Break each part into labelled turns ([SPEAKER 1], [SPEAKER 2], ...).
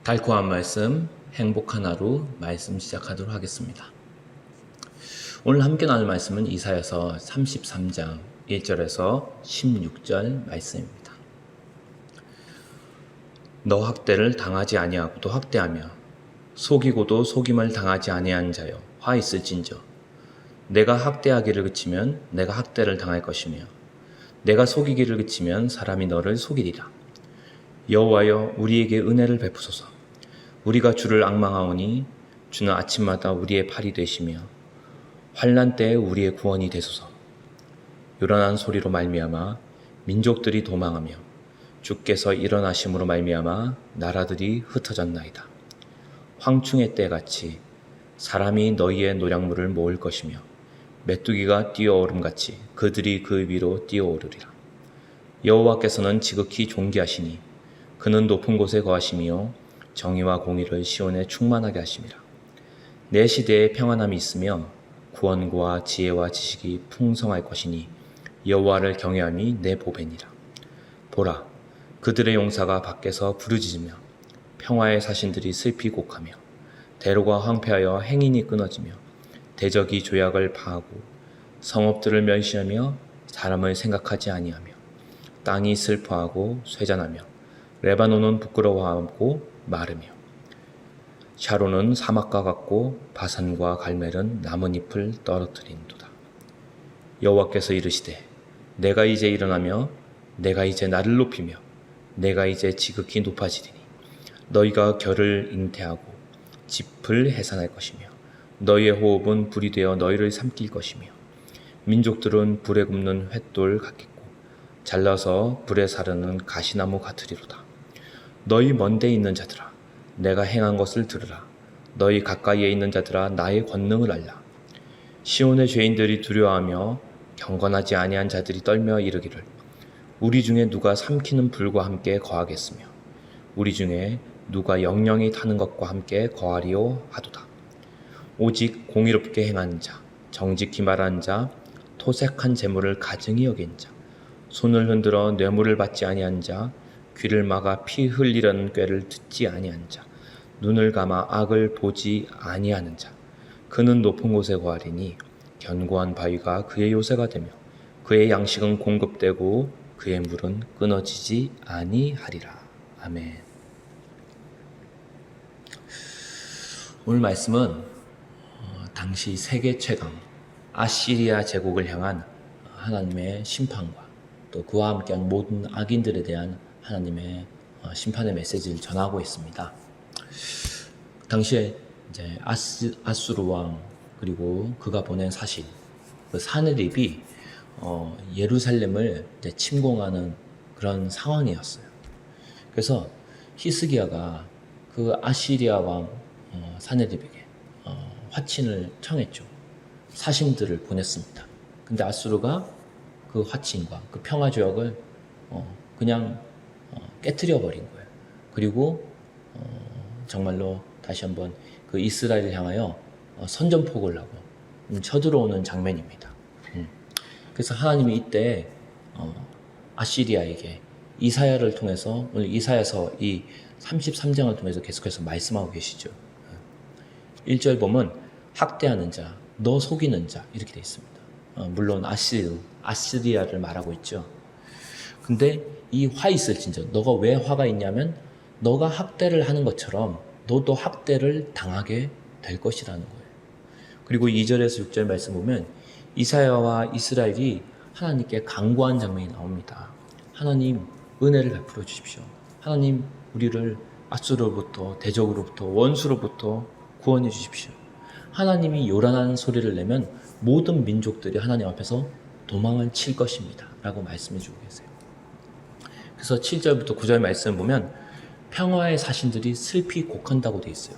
[SPEAKER 1] 달콤한 말씀, 행복한 하루 말씀 시작하도록 하겠습니다. 오늘 함께 나눌 말씀은 이사야서 33장 1절에서 16절 말씀입니다. 너 학대를 당하지 아니하고도 학대하며 속이고도 속임을 당하지 아니한 자여 화 있을진저. 내가 학대하기를 그치면 내가 학대를 당할 것이며 내가 속이기를 그치면 사람이 너를 속이리라. 여호와여 우리에게 은혜를 베푸소서. 우리가 주를 앙망하오니 주는 아침마다 우리의 팔이 되시며 환난 때에 우리의 구원이 되소서. 요란한 소리로 말미암아 민족들이 도망하며 주께서 일어나심으로 말미암아 나라들이 흩어졌나이다. 황충의 때같이 사람이 너희의 노량물을 모을 것이며 메뚜기가 뛰어오름같이 그들이 그 위로 뛰어오르리라. 여호와께서는 지극히 존귀하시니 그는 높은 곳에 거하시며 정의와 공의를 시온에 충만하게 하심이라. 내 시대에 평안함이 있으며 구원과 지혜와 지식이 풍성할 것이니 여호와를 경외함이 내 보배니라. 보라, 그들의 용사가 밖에서 부르짖으며 평화의 사신들이 슬피 곡하며 대로가 황폐하여 행인이 끊어지며 대적이 조약을 파하고 성읍들을 멸시하며 사람을 생각하지 아니하며 땅이 슬퍼하고 쇠잔하며 레바논은 부끄러워하고 마르며 샤론은 사막과 같고 바산과 갈멜은 나뭇잎을 떨어뜨린도다. 여호와께서 이르시되 내가 이제 일어나며 내가 이제 나를 높이며 내가 이제 지극히 높아지리니 너희가 결을 잉태하고 짚을 해산할 것이며 너희의 호흡은 불이 되어 너희를 삼킬 것이며 민족들은 불에 굽는 횃돌 같겠고 잘라서 불에 사르는 가시나무 같으리로다. 너희 먼데 있는 자들아 내가 행한 것을 들으라. 너희 가까이에 있는 자들아 나의 권능을 알라. 시온의 죄인들이 두려워하며 경건하지 아니한 자들이 떨며 이르기를 우리 중에 누가 삼키는 불과 함께 거하겠으며 우리 중에 누가 영영이 타는 것과 함께 거하리오 하도다. 오직 공의롭게 행한 자, 정직히 말한 자, 토색한 재물을 가증히 여긴 자, 손을 흔들어 뇌물을 받지 아니한 자, 귀를 막아 피 흘리려는 꾀를 듣지 아니한 자, 눈을 감아 악을 보지 아니하는 자, 그는 높은 곳에 거하리니 견고한 바위가 그의 요새가 되며 그의 양식은 공급되고 그의 물은 끊어지지 아니하리라. 아멘. 오늘 말씀은 당시 세계 최강 아시리아 제국을 향한 하나님의 심판과 또 그와 함께한 모든 악인들에 대한 하나님의 심판의 메시지를 전하고 있습니다. 당시에 이제 아수르 왕 그리고 그가 보낸 사신 그 사느립이 예루살렘을 이제 침공하는 그런 상황이었어요. 그래서 히스기야가 그 아시리아 왕 사느립에게 화친을 청했죠. 사신들을 보냈습니다. 근데 아수르가 그 화친과 그 평화 조약을 그냥 깨트려 버린 거예요. 그리고 정말로 다시 한번 그 이스라엘을 향하여 선전포고를 하고 쳐들어오는 장면입니다. 그래서 하나님이 이때 아시리아에게 이사야를 통해서 오늘 이사야서 이 33장을 통해서 계속해서 말씀하고 계시죠. 1절 보면 학대하는 자, 너 속이는 자 이렇게 되어 있습니다. 물론 아시리아를 말하고 있죠. 근데 이 화 있을진저, 너가 왜 화가 있냐면 너가 학대를 하는 것처럼 너도 학대를 당하게 될 것이라는 거예요. 그리고 2절에서 6절 말씀 보면 이사야와 이스라엘이 하나님께 간구한 장면이 나옵니다. 하나님 은혜를 베풀어 주십시오. 하나님 우리를 아수르로부터 대적으로부터 원수로부터 구원해 주십시오. 하나님이 요란한 소리를 내면 모든 민족들이 하나님 앞에서 도망을 칠 것입니다 라고 말씀해 주고 계세요. 그래서 7절부터 9절 말씀 보면 평화의 사신들이 슬피 곡한다고 되어 있어요.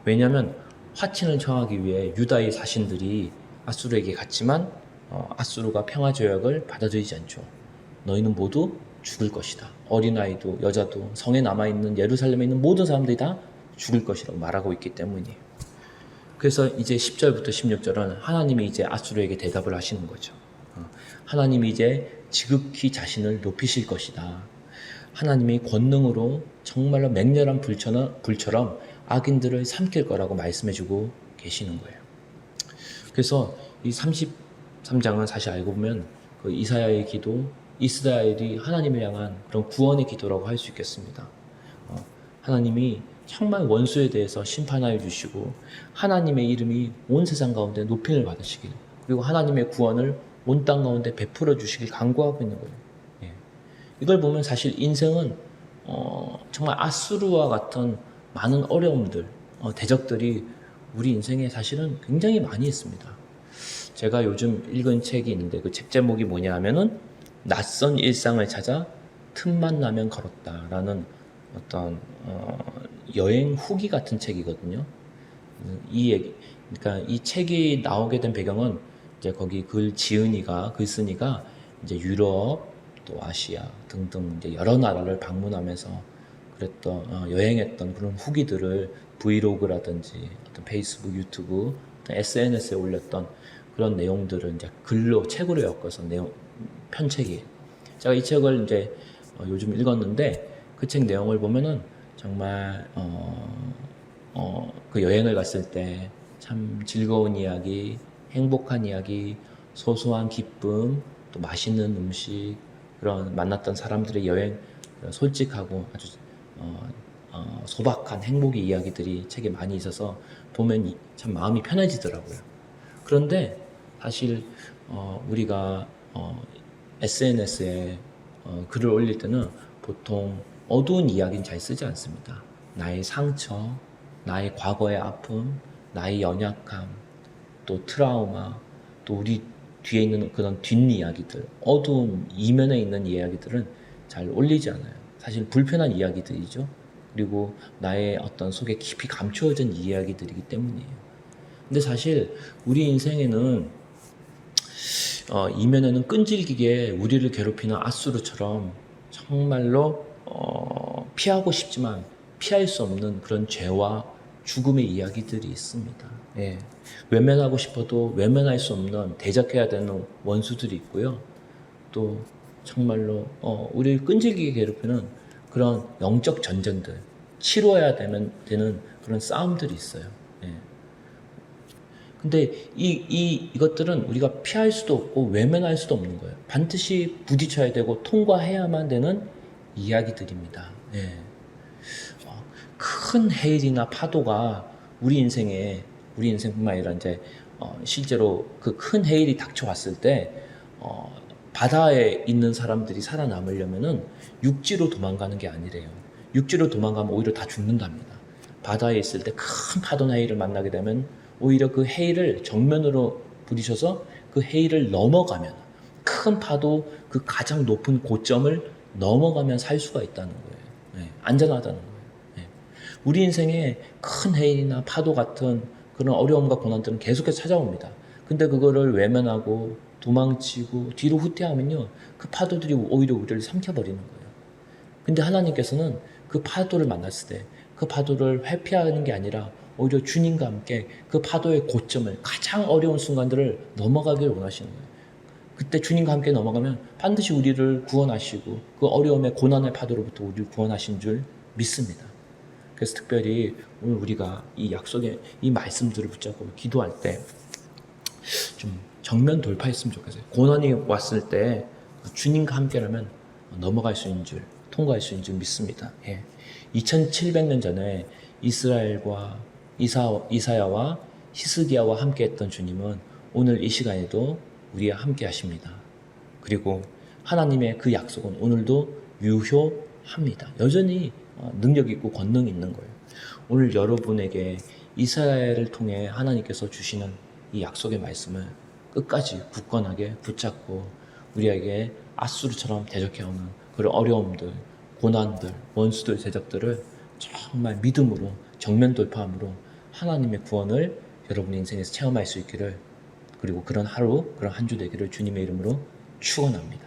[SPEAKER 1] 왜냐하면 화친을 청하기 위해 유다의 사신들이 아수르에게 갔지만 아수르가 평화 조약을 받아들이지 않죠. 너희는 모두 죽을 것이다. 어린아이도 여자도 성에 남아있는 예루살렘에 있는 모든 사람들이 다 죽을 것이라고 말하고 있기 때문이에요. 그래서 이제 10절부터 16절은 하나님이 이제 아수르에게 대답을 하시는 거죠. 하나님이 이제 지극히 자신을 높이실 것이다. 하나님이 권능으로 정말로 맹렬한 불처럼 악인들을 삼킬 거라고 말씀해주고 계시는 거예요. 그래서 이 33장은 사실 알고 보면 그 이사야의 기도, 이스라엘이 하나님을 향한 그런 구원의 기도라고 할 수 있겠습니다. 하나님이 정말 원수에 대해서 심판하여 주시고 하나님의 이름이 온 세상 가운데 높임을 받으시길, 그리고 하나님의 구원을 온 땅 가운데 베풀어 주시길 간구하고 있는 거예요. 예. 이걸 보면 사실 인생은 정말 아수르와 같은 많은 어려움들, 대적들이 우리 인생에 사실은 굉장히 많이 있습니다. 제가 요즘 읽은 책이 있는데 그 책 제목이 뭐냐 하면은 낯선 일상을 찾아 틈만 나면 걸었다라는 어떤 여행 후기 같은 책이거든요. 이 얘기, 그러니까 이 책이 나오게 된 배경은 이제 거기 글 쓰니가 이제 유럽 또 아시아 등등 이제 여러 나라를 방문하면서 그랬던 여행했던 그런 후기들을 브이로그라든지 어떤 페이스북, 유튜브, 어떤 SNS에 올렸던 그런 내용들을 이제 책으로 엮어서 편책이에요. 제가 이 책을 이제 요즘 읽었는데 그 책 내용을 보면은 정말 그 여행을 갔을 때 참 즐거운 이야기, 행복한 이야기, 소소한 기쁨, 또 맛있는 음식, 그런 만났던 사람들의 여행, 솔직하고 아주 소박한 행복의 이야기들이 책에 많이 있어서 보면 참 마음이 편해지더라고요. 그런데 사실 우리가 SNS에 글을 올릴 때는 보통 어두운 이야기는 잘 쓰지 않습니다. 나의 상처, 나의 과거의 아픔, 나의 연약함, 또 트라우마, 또 우리 뒤에 있는 그런 뒷이야기들, 어두운 이면에 있는 이야기들은 잘 올리지 않아요. 사실 불편한 이야기들이죠. 그리고 나의 어떤 속에 깊이 감추어진 이야기들이기 때문이에요. 근데 사실 우리 인생에는 이면에는 끈질기게 우리를 괴롭히는 아수르처럼 정말로 피하고 싶지만 피할 수 없는 그런 죄와 죽음의 이야기들이 있습니다. 예. 외면하고 싶어도 외면할 수 없는 대적해야 되는 원수들이 있고요. 또 정말로 우리를 끈질기게 괴롭히는 그런 영적 전쟁들, 치러야 되는 그런 싸움들이 있어요. 예. 근데 이것들은 우리가 피할 수도 없고 외면할 수도 없는 거예요. 반드시 부딪혀야 되고 통과해야만 되는 이야기들입니다. 예. 큰 해일이나 파도가 우리 인생뿐만 아니라 이제 실제로 그 큰 해일이 닥쳐왔을 때 바다에 있는 사람들이 살아남으려면은 육지로 도망가는 게 아니래요. 육지로 도망가면 오히려 다 죽는답니다. 바다에 있을 때 큰 파도나 해일을 만나게 되면 오히려 그 해일을 정면으로 부딪혀서 그 해일을 넘어가면, 큰 파도 그 가장 높은 고점을 넘어가면 살 수가 있다는 거예요. 네, 안전하다는 거예요. 네. 우리 인생에 큰 해일이나 파도 같은 그런 어려움과 고난들은 계속해서 찾아옵니다. 근데 그거를 외면하고 도망치고 뒤로 후퇴하면요, 그 파도들이 오히려 우리를 삼켜버리는 거예요. 근데 하나님께서는 그 파도를 만났을 때 그 파도를 회피하는 게 아니라 오히려 주님과 함께 그 파도의 고점을, 가장 어려운 순간들을 넘어가길 원하시는 거예요. 그때 주님과 함께 넘어가면 반드시 우리를 구원하시고 그 어려움의 고난의 파도로부터 우리를 구원하신 줄 믿습니다. 그래서 특별히 오늘 우리가 이 약속의 이 말씀들을 붙잡고 기도할 때 좀 정면 돌파했으면 좋겠어요. 고난이 왔을 때 주님과 함께라면 넘어갈 수 있는 줄, 통과할 수 있는 줄 믿습니다. 예. 2700년 전에 이스라엘과 이사야와 히스기야와 함께했던 주님은 오늘 이 시간에도 우리와 함께 하십니다. 그리고 하나님의 그 약속은 오늘도 유효합니다. 여전히 능력 있고 권능이 있는 거예요. 오늘 여러분에게 이스라엘을 통해 하나님께서 주시는 이 약속의 말씀을 끝까지 굳건하게 붙잡고 우리에게 아수르처럼 대적해오는 그런 어려움들, 고난들, 원수들, 대적들을 정말 믿음으로 정면 돌파함으로 하나님의 구원을 여러분의 인생에서 체험할 수 있기를, 그리고 그런 하루, 그런 한 주 되기를 주님의 이름으로 축원합니다.